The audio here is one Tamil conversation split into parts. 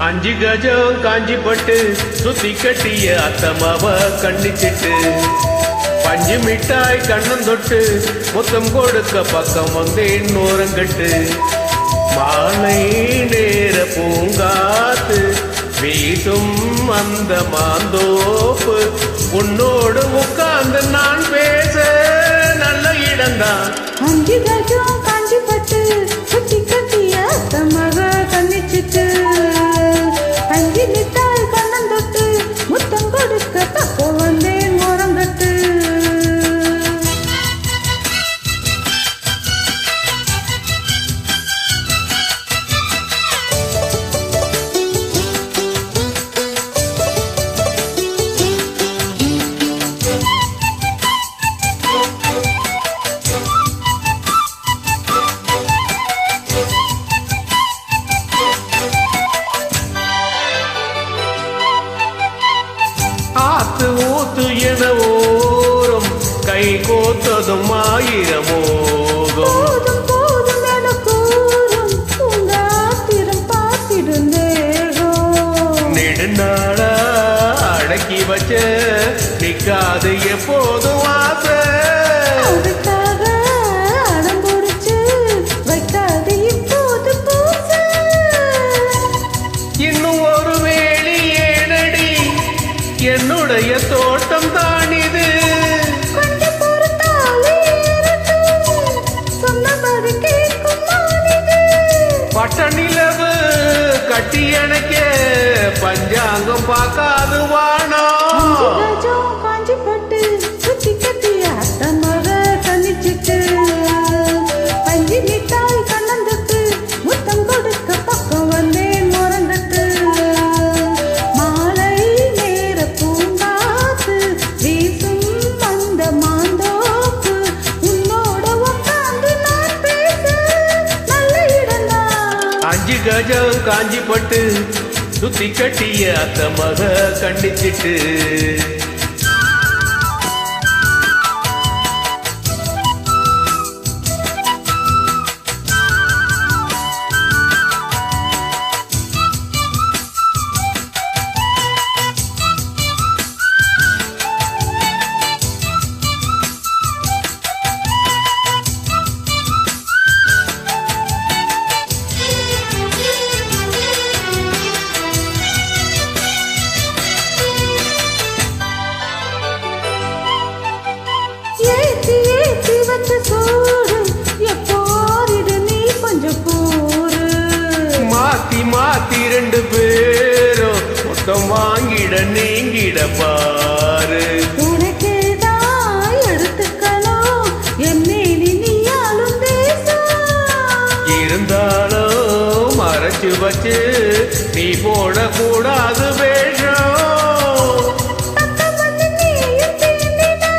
அஞ்சு கஜம் காஞ்சி பட்டு சுத்தி கட்டிய அத்தமாவ கண்ணிச்சிட்டு பஞ்சு மிட்டாய் கண்ணம் தொட்டு முத்தம் கொடுக்க பக்கம் வந்தேன் ஓரங்கட்டு மாலை நேர பூங்காத்து வீசும் அந்த மாந்தோப்பு உன்னோடு உட்கார்ந்து நான் பேச நல்ல இடம்தான். அஞ்சு கஜம் காஞ்சி பட்டு சுத்தி கட்டிய அத்தமாக கண்ணிச்சிட்டு அஞ்சு மிட்டாய் கண்ணம் தொட்டு முத்தம் கொடுக்க பக்கம் வந்தேன் ஓரங்கட்டு. ஆத்து ஊத்து என ஓரம் கை கோத்ததும் ஆயிரமோகம் போதும் போதும் என கூறும் பூங்காத்திரம் பார்த்திருந்தேகம் நெடுநாளா அடக்கி வச்ச நிக்காது எப்போதும் ஆசை அதுக்காக அடம் பொறிச்சு வைக்காது இப்போது பூச. இன்னும் ஒரு வேளி ஏனடி என்னுடைய தோட்டம் தான் இது கொஞ்சம் பொறுத்தாலே ஏறட்டும், சொன்னபடி கேட்கும் மானிது. பட்ட நிலவு கட்டி அணைக்க பஞ்சாங்கம் பார்க்காது வானோ அஞ்சு கஜம் காஞ்சி பட்டு சுத்தி கட்டிய அத்தமாக கண்ணிச்சிட்டு பஞ்சு மிட்டாய் கண்ணம் தொட்டு முத்தம் கொடுக்க பக்கம் வந்தேன் ஓரங்கட்டு மாலை நேர பூங்காத்து வீசும் அந்த மாந்தோப்பு உன்னோட உட்கார்ந்து நான் பேச நல்ல இடம்தான். அஞ்சு கஜம் காஞ்சி பட்டு சுத்தி கட்டிய அத்தமாக கண்டிச்சிட்டு ஏத்தி ஏத்தி வச்ச சோறு எப்போரிடு நீ கொஞ்சம் கூறு. மாத்தி மாத்தி ரெண்டு பேரும் மொத்தம் வாங்கிட நீங்கிட பாரு உனக்கேதான் எடுத்துக்கணும் என்னே நீயாலும் தேசம். இருந்தாலும் மறைச்சு வச்சு நீ போடக்கூடாது வேஷம் பக்கம் வந்து நீயும் தீண்டினா,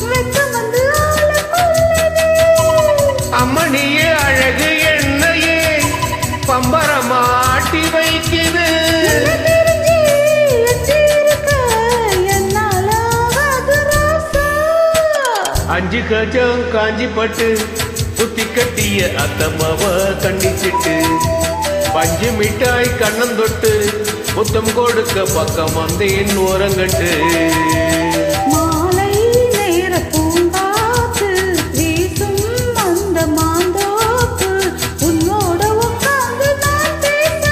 வெக்கம் வந்து ஆள கொல்லுது. அம்மனியே அழகு என்னையே பம்பரமாட்டி வைக்குது என்ன தெரிஞ்சு வச்சிருக்க என்னால ஆகாது ராசா. அஞ்சு கஜம் காஞ்சி பட்டு சுத்தி கட்டிய அத்தம்மாவ கண்ணிச்சிட்டு பஞ்சு மிட்டாய் கண்ணம் தொட்டு முத்தம் கொடுக்க பக்கம் வந்தேன் ஓரங்கட்டு மாலை நேர பூங்காத்து வீசும் அந்த மாந்தோப்பு உன்னோட உட்கார்ந்து நான் பேச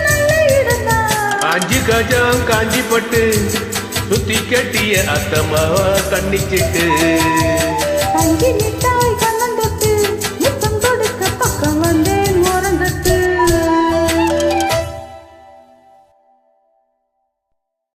நல்ல இடம்தான். அஞ்சு கஜம் காஞ்சி பட்டு சுத்தி கட்டிய அத்தம்மாவ கண்ணிச்சிட்டு பஞ்சு மிட்டாய்